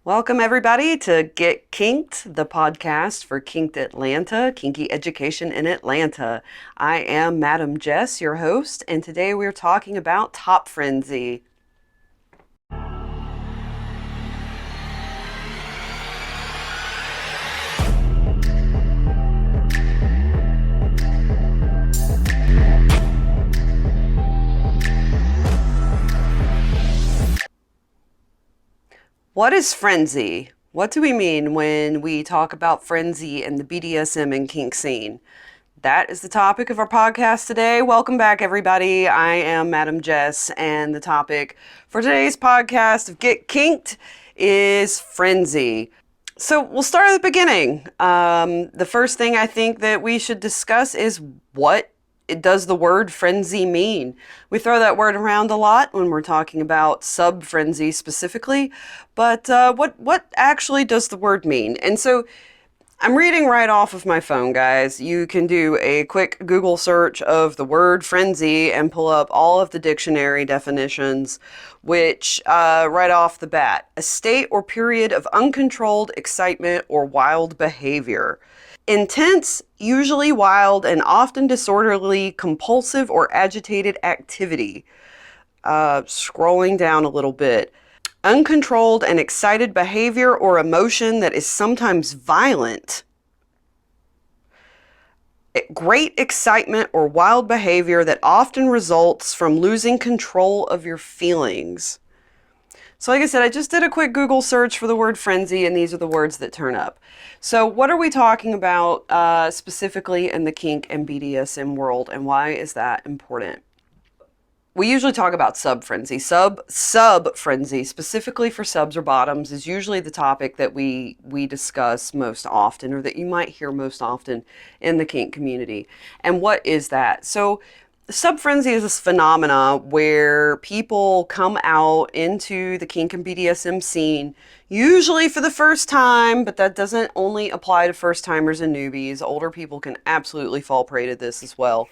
Welcome, everybody, to Get Kinked, the podcast for Kinked Atlanta, kinky education in Atlanta. I am Madam Jess, your host, and today we're talking about top frenzy. What is frenzy? What do we mean when we talk about frenzy and the BDSM and kink scene? That is the topic of our podcast today. Welcome back, everybody. I am Madam Jess, and the topic for today's podcast of Get Kinked is frenzy. So we'll start at the beginning. The first thing I think that we should discuss is what does the word frenzy mean? We throw that word around a lot when we're talking about sub-frenzy specifically, but what actually does the word mean? And so I'm reading right off of my phone, guys. You can do a quick Google search of the word frenzy and pull up all of the dictionary definitions, which right off the bat, a state or period of uncontrolled excitement or wild behavior. Intense, usually wild, and often disorderly, compulsive, or agitated activity. Scrolling down a little bit. Uncontrolled and excited behavior or emotion that is sometimes violent. Great excitement or wild behavior that often results from losing control of your feelings. So like I said, I just did a quick Google search for the word frenzy, and these are the words that turn up. So what are we talking about specifically in the kink and BDSM world, and why is that important? We usually talk about sub-frenzy. Sub-frenzy, specifically for subs or bottoms, is usually the topic that we discuss most often, or that you might hear most often in the kink community. And what is that? So sub-frenzy is this phenomena where people come out into the kink and BDSM scene, usually for the first time, but that doesn't only apply to first-timers and newbies. Older people can absolutely fall prey to this as well.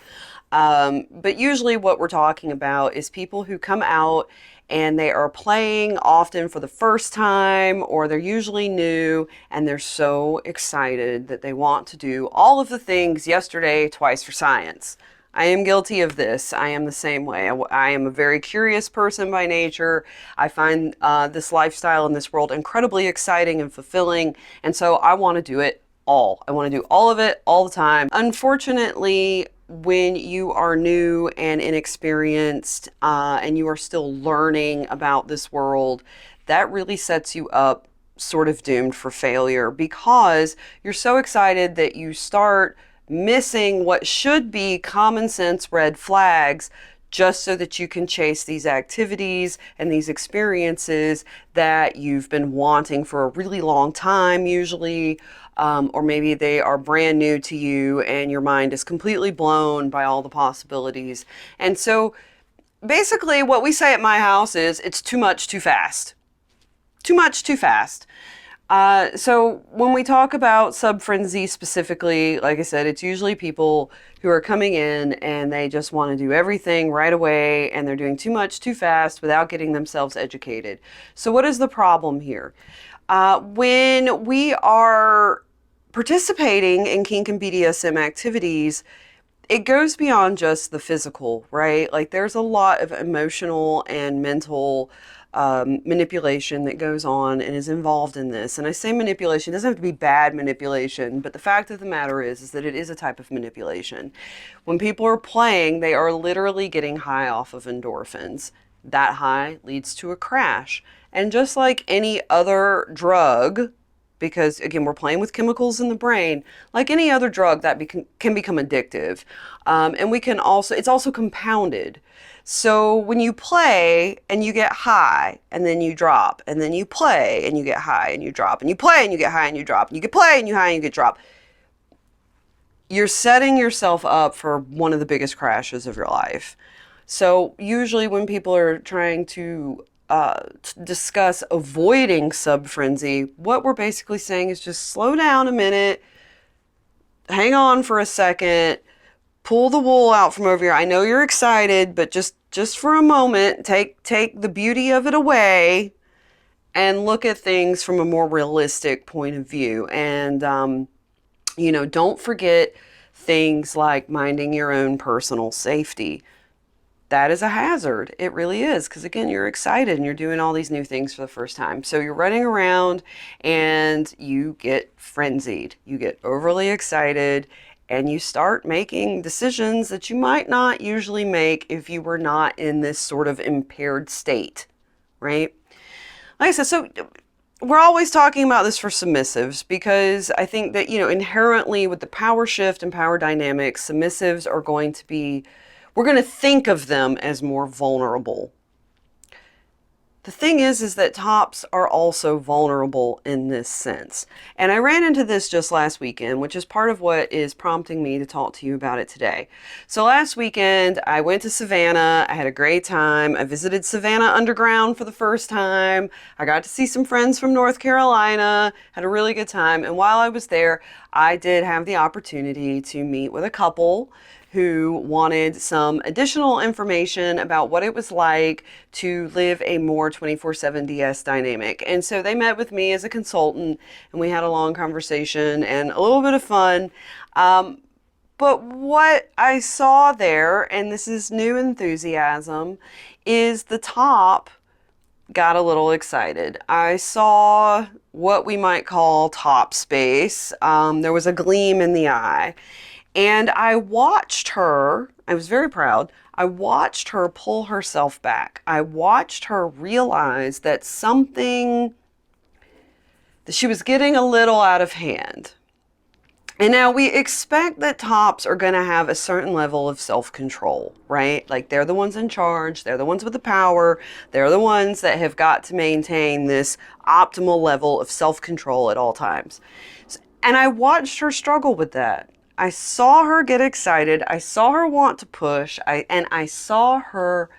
But usually what we're talking about is people who come out and they are playing often for the first time, or they're usually new, and they're so excited that they want to do all of the things yesterday, twice for science. I am guilty of this. I am the same way. I am a very curious person by nature. I find this lifestyle in this world incredibly exciting and fulfilling, and so I want to do it all. I want to do all of it all the time. Unfortunately, when you are new and inexperienced and you are still learning about this world, that really sets you up sort of doomed for failure, because you're so excited that you start missing what should be common sense red flags, just so that you can chase these activities and these experiences that you've been wanting for a really long time usually, or maybe they are brand new to you and your mind is completely blown by all the possibilities. And so basically what we say at my house is, it's too much too fast. Too much too fast. So when we talk about sub-frenzy specifically, like I said, it's usually people who are coming in and they just want to do everything right away, and they're doing too much too fast without getting themselves educated. So what is the problem here? When we are participating in kink and BDSM activities, it goes beyond just the physical, right? Like there's a lot of emotional and mental manipulation that goes on and is involved in this. And I say manipulation, it doesn't have to be bad manipulation, but the fact of the matter is that it is a type of manipulation. When people are playing, they are literally getting high off of endorphins. That high leads to a crash. And just like any other drug, because again, we're playing with chemicals in the brain, like any other drug that can become addictive. And we can also, it's also compounded. So when you play and you get high and then you drop, and then you play and you get high and you drop, and you play and you get high and you drop, and you get play and you high and you get drop, you're setting yourself up for one of the biggest crashes of your life. So usually when people are trying to discuss avoiding sub-frenzy, what we're basically saying is just slow down a minute, hang on for a second, pull the wool out from over here. I know you're excited, but just for a moment, take the beauty of it away and look at things from a more realistic point of view. And, don't forget things like minding your own personal safety. That is a hazard. It really is. Because again, you're excited and you're doing all these new things for the first time. So you're running around and you get frenzied. You get overly excited and you start making decisions that you might not usually make if you were not in this sort of impaired state, right? Like I said, so we're always talking about this for submissives because I think that, inherently with the power shift and power dynamics, submissives are going to be, we're going to think of them as more vulnerable. The thing is that tops are also vulnerable in this sense. And I ran into this just last weekend, which is part of what is prompting me to talk to you about it today. So last weekend, I went to Savannah. I had a great time. I visited Savannah Underground for the first time. I got to see some friends from North Carolina, had a really good time. And while I was there, I did have the opportunity to meet with a couple who wanted some additional information about what it was like to live a more 24/7 DS dynamic. And so they met with me as a consultant and we had a long conversation and a little bit of fun. But what I saw there, and this is new enthusiasm, is the top got a little excited. I saw what we might call top space. There was a gleam in the eye. And I watched her, I was very proud, I watched her pull herself back. I watched her realize that she was getting a little out of hand. And now we expect that tops are going to have a certain level of self-control, right? Like they're the ones in charge, they're the ones with the power, they're the ones that have got to maintain this optimal level of self-control at all times. And I watched her struggle with that. I saw her get excited. I saw her want to push. And I saw her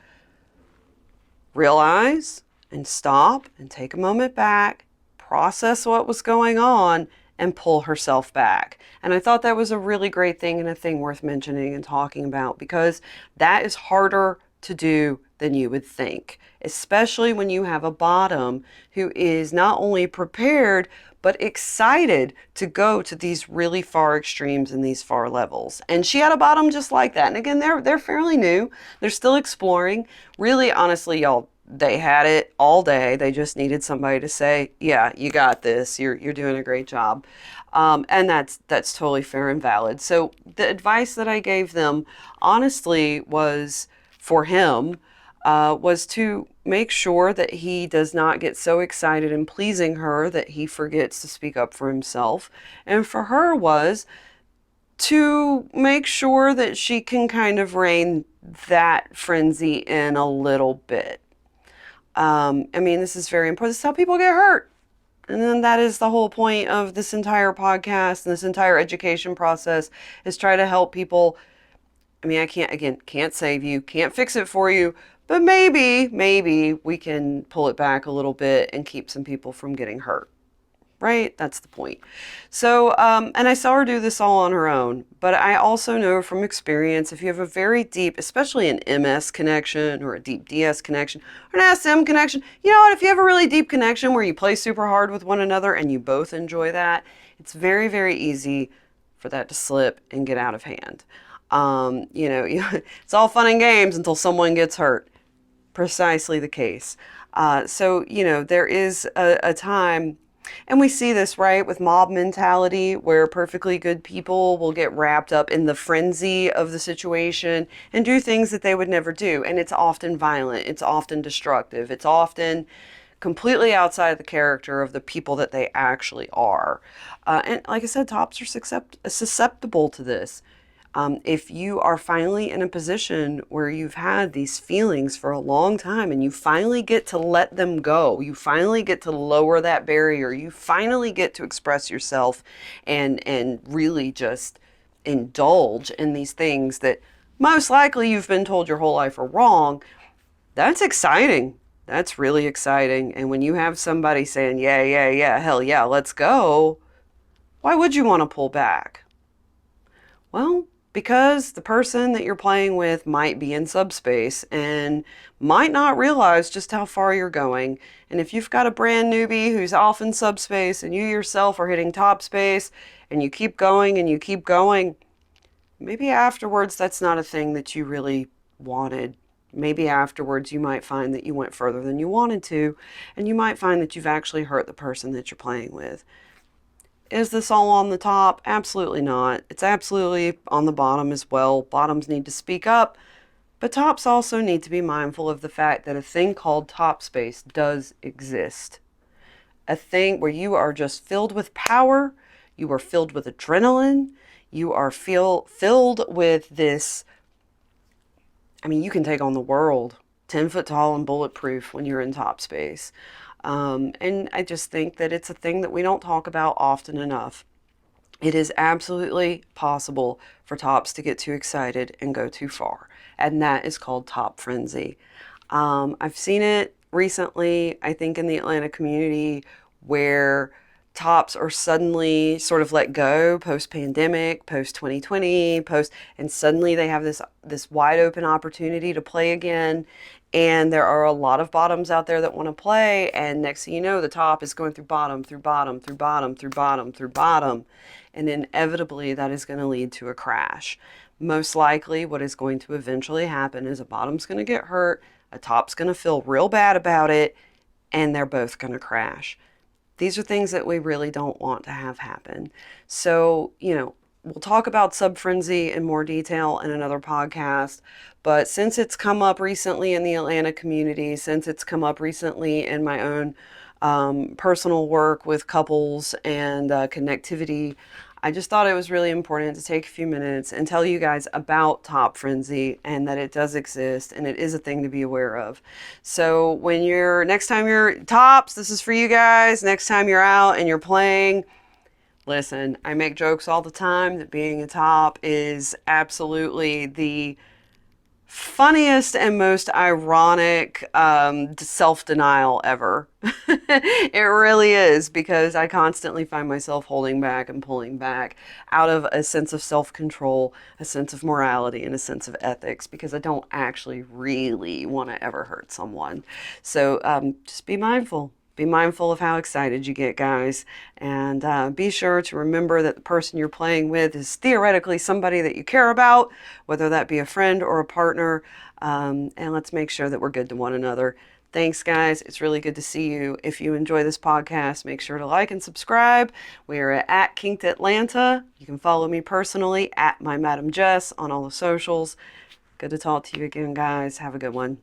realize and stop and take a moment back, process what was going on, and pull herself back. And I thought that was a really great thing and a thing worth mentioning and talking about because that is harder to do than you would think, especially when you have a bottom who is not only prepared, but excited to go to these really far extremes and these far levels. And she had a bottom just like that. And again, they're fairly new. They're still exploring. Really, honestly, y'all, they had it all day. They just needed somebody to say, yeah, you got this. You're doing a great job. And that's totally fair and valid. So the advice that I gave them, honestly, was for him, was to make sure that he does not get so excited in pleasing her that he forgets to speak up for himself. And for her was to make sure that she can kind of rein that frenzy in a little bit. This is very important. This is how people get hurt. And then that is the whole point of this entire podcast and this entire education process is try to help people. I can't save you, can't fix it for you, but maybe we can pull it back a little bit and keep some people from getting hurt, right? That's the point. So, and I saw her do this all on her own, but I also know from experience, if you have a very deep, especially an MS connection or a deep DS connection or an SM connection, you know what, if you have a really deep connection where you play super hard with one another and you both enjoy that, it's very, very easy for that to slip and get out of hand. It's all fun and games until someone gets hurt. Precisely the case. There is a time, and we see this, right, with mob mentality, where perfectly good people will get wrapped up in the frenzy of the situation and do things that they would never do. And it's often violent. It's often destructive. It's often completely outside of the character of the people that they actually are. And like I said, tops are susceptible to this. If you are finally in a position where you've had these feelings for a long time and you finally get to let them go, you finally get to lower that barrier, you finally get to express yourself and really just indulge in these things that most likely you've been told your whole life are wrong, that's exciting. That's really exciting. And when you have somebody saying, yeah, hell yeah, let's go, why would you want to pull back? Well, because the person that you're playing with might be in subspace and might not realize just how far you're going. And if you've got a brand newbie who's off in subspace and you yourself are hitting top space and you keep going and you keep going, maybe afterwards that's not a thing that you really wanted. Maybe afterwards you might find that you went further than you wanted to, and you might find that you've actually hurt the person that you're playing with. Is this all on the top? Absolutely not. It's absolutely on the bottom as well. Bottoms need to speak up, but tops also need to be mindful of the fact that a thing called top space does exist. A thing where you are just filled with power, you are filled with adrenaline, you are filled with this. I mean, you can take on the world 10 foot tall and bulletproof when you're in top space. And I just think that it's a thing that we don't talk about often enough. It is absolutely possible for tops to get too excited and go too far, and that is called top frenzy. I've seen it recently, I think, in the Atlanta community where tops are suddenly sort of let go post-pandemic, post-2020, and suddenly they have this wide open opportunity to play again. And there are a lot of bottoms out there that want to play, and next thing you know, the top is going through bottom, through bottom, through bottom, through bottom, through bottom, and inevitably that is going to lead to a crash. Most likely what is going to eventually happen is a bottom's going to get hurt, a top's going to feel real bad about it, and they're both going to crash. These are things that we really don't want to have happen. So, we'll talk about sub-frenzy in more detail in another podcast, but since it's come up recently in the Atlanta community, since it's come up recently in my own personal work with couples and connectivity, I just thought it was really important to take a few minutes and tell you guys about top frenzy and that it does exist and it is a thing to be aware of. So next time you're tops, this is for you guys. Next time you're out and you're playing, listen, I make jokes all the time that being a top is absolutely the funniest and most ironic self-denial ever. It really is, because I constantly find myself holding back and pulling back out of a sense of self-control, a sense of morality, and a sense of ethics, because I don't actually really want to ever hurt someone. So just be mindful. Be mindful of how excited you get, guys, and be sure to remember that the person you're playing with is theoretically somebody that you care about, whether that be a friend or a partner, and let's make sure that we're good to one another. Thanks, guys. It's really good to see you. If you enjoy this podcast, make sure to like and subscribe. We are at Kinked Atlanta. You can follow me personally at my Madam Jess on all the socials. Good to talk to you again, guys. Have a good one.